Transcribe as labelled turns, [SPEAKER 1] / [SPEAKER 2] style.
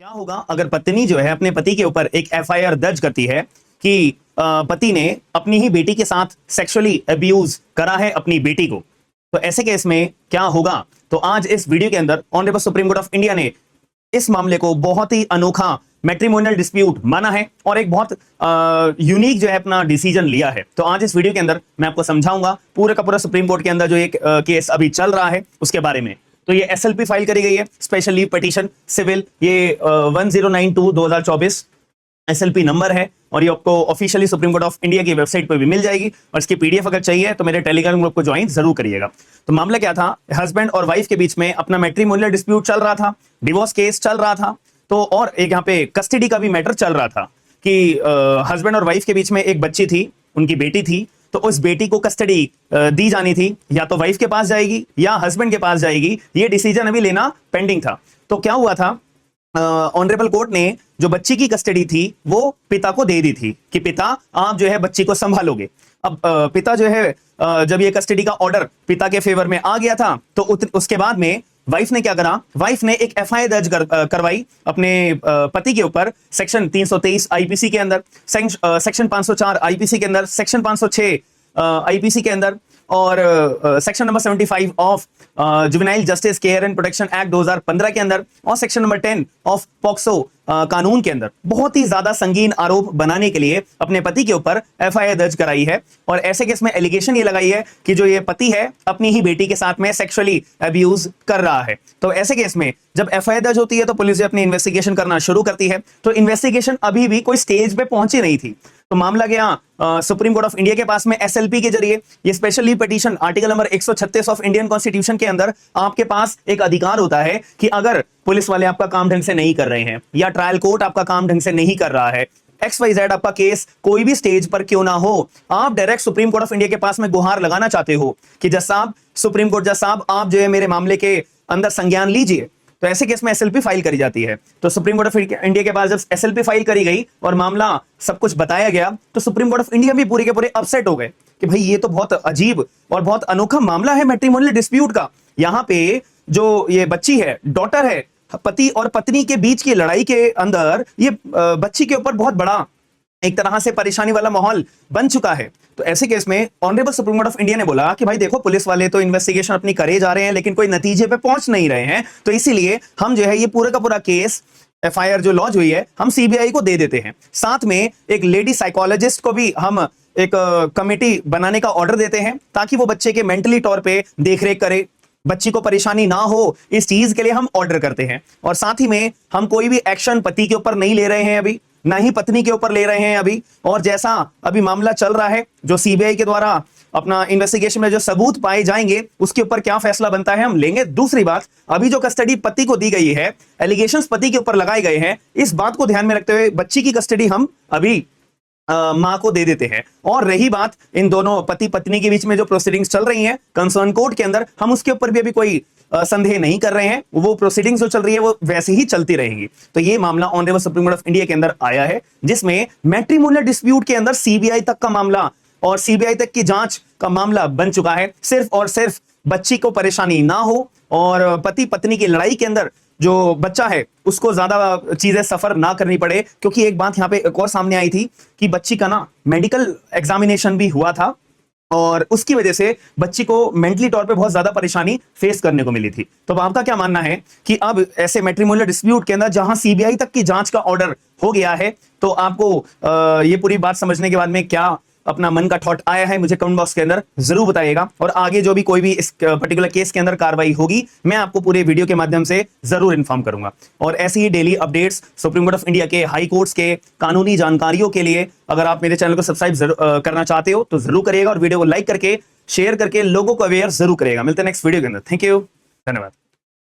[SPEAKER 1] क्या होगा अगर पत्नी जो है अपने पति के ऊपर एक एफआईआर दर्ज करती है कि पति ने अपनी ही बेटी के साथ सेक्सुअली अब्यूज करा है अपनी बेटी को। तो ऐसे केस में क्या होगा? तो आज इस वीडियो के अंदर honourable supreme court of India ने इस मामले को बहुत ही अनोखा मैट्रिमोनियल डिस्प्यूट माना है और एक बहुत यूनिक जो है अपना डिसीजन लिया है। तो आज इस वीडियो के अंदर मैं आपको समझाऊंगा पूरा का पूरा सुप्रीम कोर्ट के अंदर जो एक केस अभी चल रहा है उसके बारे में। तो ये एसएलपी फाइल करी गई है, स्पेशल लीव पिटीशन सिविल, ये 1092/2024 एसएलपी नंबर है और ये आपको officially supreme court of India की वेबसाइट पर भी मिल जाएगी और इसकी पीडीएफ अगर चाहिए तो मेरे टेलीग्राम ग्रुप को ज्वाइन जरूर करिएगा। तो मामला क्या था, हस्बैंड और वाइफ के बीच में अपना मैट्रिमोनियल डिस्प्यूट चल रहा था, डिवोर्स केस चल रहा था। तो और एक यहाँ पे कस्टडी का भी मैटर चल रहा था कि हस्बैंड और वाइफ के बीच में एक बच्ची थी, उनकी बेटी थी, तो उस बेटी को कस्टडी दी जानी थी, या तो वाइफ के पास जाएगी या हस्बैंड के पास जाएगी, ये डिसीजन अभी लेना पेंडिंग था। तो क्या हुआ था, ऑनरेबल कोर्ट ने जो बच्ची की कस्टडी थी वो पिता को दे दी थी कि पिता आप जो है बच्ची को संभालोगे। अब पिता जो है जब ये कस्टडी का ऑर्डर पिता के फेवर में आ गया था तो उसके बाद में वाइफ ने क्या करा, वाइफ ने एक एफआईआर दर्ज करवाई अपने पति के ऊपर सेक्शन 323 आईपीसी के अंदर, सेक्शन 504 आईपीसी के अंदर, सेक्शन 506 आईपीसी के अंदर और section number 75 of juvenile justice care and protection act 2015 के अंदर और सेक्शन नंबर 10 ऑफ पॉक्सो कानून के अंदर बहुत ही ज्यादा संगीन आरोप बनाने के लिए अपने पति के ऊपर एफआईआर दर्ज कराई है। और ऐसे केस में एलिगेशन ये लगाई है कि जो ये पति है अपनी ही बेटी के साथ में सेक्सुअली अब्यूज कर रहा है। तो ऐसे केस में जब एफआईआर दर्ज होती है तो पुलिस अपनी इन्वेस्टिगेशन करना शुरू करती है। तो इन्वेस्टिगेशन अभी भी कोई स्टेज पे पहुंची नहीं थी, तो मामला गया सुप्रीम कोर्ट ऑफ इंडिया के पास में एसएलपी के जरिए। ये special leave petition article number 136 of Indian constitution के अंदर आपके पास एक अधिकार होता है कि अगर पुलिस वाले आपका काम ढंग से नहीं कर रहे हैं या ट्रायल कोर्ट आपका काम ढंग से नहीं कर रहा है, XYZ आपका केस कोई भी स्टेज पर क्यों ना हो, आप direct supreme court of India के पास में गुहार लगाना चाहते हो कि जज साहब, सुप्रीम कोर्ट जज साहब, आप जो है मेरे मामले के अंदर संज्ञान लीजिए। तो ऐसे केस में एसएलपी फाइल करी जाती है। तो सुप्रीम कोर्ट ऑफ इंडिया के पास जब एसएलपी फाइल करी गई और मामला सब कुछ बताया गया तो सुप्रीम कोर्ट ऑफ इंडिया भी पूरे के पूरे अपसेट हो गए कि भाई ये तो बहुत अजीब और बहुत अनोखा मामला है मैट्रिमोनियल डिस्प्यूट का। यहाँ पे जो ये बच्ची है, डॉटर है, पति और पत्नी के बीच की लड़ाई के अंदर ये बच्ची के ऊपर बहुत बड़ा एक तरह से परेशानी वाला माहौल बन चुका है। तो ऐसे केस में honourable supreme court of India ने बोला कि भाई देखो, पुलिस वाले तो इन्वेस्टिगेशन अपनी करे जा रहे हैं लेकिन कोई नतीजे पे पहुंच नहीं रहे हैं, तो इसीलिए हम जो है ये पूरा का पूरा केस एफआईआर जो लॉन्च हुई है हम सीबीआई को दे देते हैं। साथ में एक लेडी साइकोलॉजिस्ट को भी हम एक कमेटी बनाने का ऑर्डर देते हैं ताकि वो बच्चे के मेंटली तौर पर देखरेख करे, बच्ची को परेशानी ना हो, इस चीज के लिए हम ऑर्डर करते हैं। और साथ ही में हम कोई भी एक्शन पति के ऊपर नहीं ले रहे हैं अभी, ना ही पत्नी के ऊपर ले रहे हैं अभी। और जैसा अभी मामला चल रहा है, जो सीबीआई के द्वारा अपना इन्वेस्टिगेशन में जो सबूत पाए जाएंगे उसके ऊपर क्या फैसला बनता है हम लेंगे। दूसरी बात, अभी जो कस्टडी पति को दी गई है, एलिगेशंस पति के ऊपर लगाए गए हैं, इस बात को ध्यान में रखते हुए बच्ची की कस्टडी हम अभी मां को दे देते हैं। और रही बात इन दोनों पति पत्नी के बीच में जो प्रोसीडिंग्स चल रही हैं कंसर्न कोर्ट के अंदर, हम उसके ऊपर भी अभी कोई संदेह नहीं कर रहे हैं, वो प्रोसीडिंग्स जो चल रही है वो वैसे ही चलती रहेंगी। तो ये मामला honourable supreme court of India के अंदर आया है जिसमें मैट्रिमोनियल डिस्प्यूट के अंदर सीबीआई तक का मामला और सीबीआई तक की जांच का मामला बन चुका है, सिर्फ और सिर्फ बच्ची को परेशानी ना हो और पति पत्नी की लड़ाई के अंदर जो बच्चा है उसको ज्यादा चीजें सफर ना करनी पड़े। क्योंकि एक बात यहाँ पे एक और सामने आई थी कि बच्ची का ना मेडिकल एग्जामिनेशन भी हुआ था और उसकी वजह से बच्ची को मेंटली तौर पे बहुत ज्यादा परेशानी फेस करने को मिली थी। तो आपका क्या मानना है कि अब ऐसे मैट्रिमोनियल डिस्प्यूट के अंदर जहां सीबीआई तक की जांच का ऑर्डर हो गया है, तो आपको ये पूरी बात समझने के बाद में क्या अपना मन का थॉट आया है मुझे कमेंट बॉक्स के अंदर जरूर बताइएगा। और आगे जो भी कोई भी इस पर्टिकुलर केस के अंदर कार्रवाई होगी मैं आपको पूरे वीडियो के माध्यम से जरूर इन्फॉर्म करूंगा। और ऐसी ही daily updates supreme court of India के, हाई कोर्ट्स के कानूनी जानकारियों के लिए अगर आप मेरे चैनल को सब्सक्राइब करना चाहते हो तो जरूर करिएगा और वीडियो को लाइक करके शेयर करके लोगों को अवेयर जरूर करिएगा। मिलते हैं नेक्स्ट वीडियो के अंदर। थैंक यू, धन्यवाद।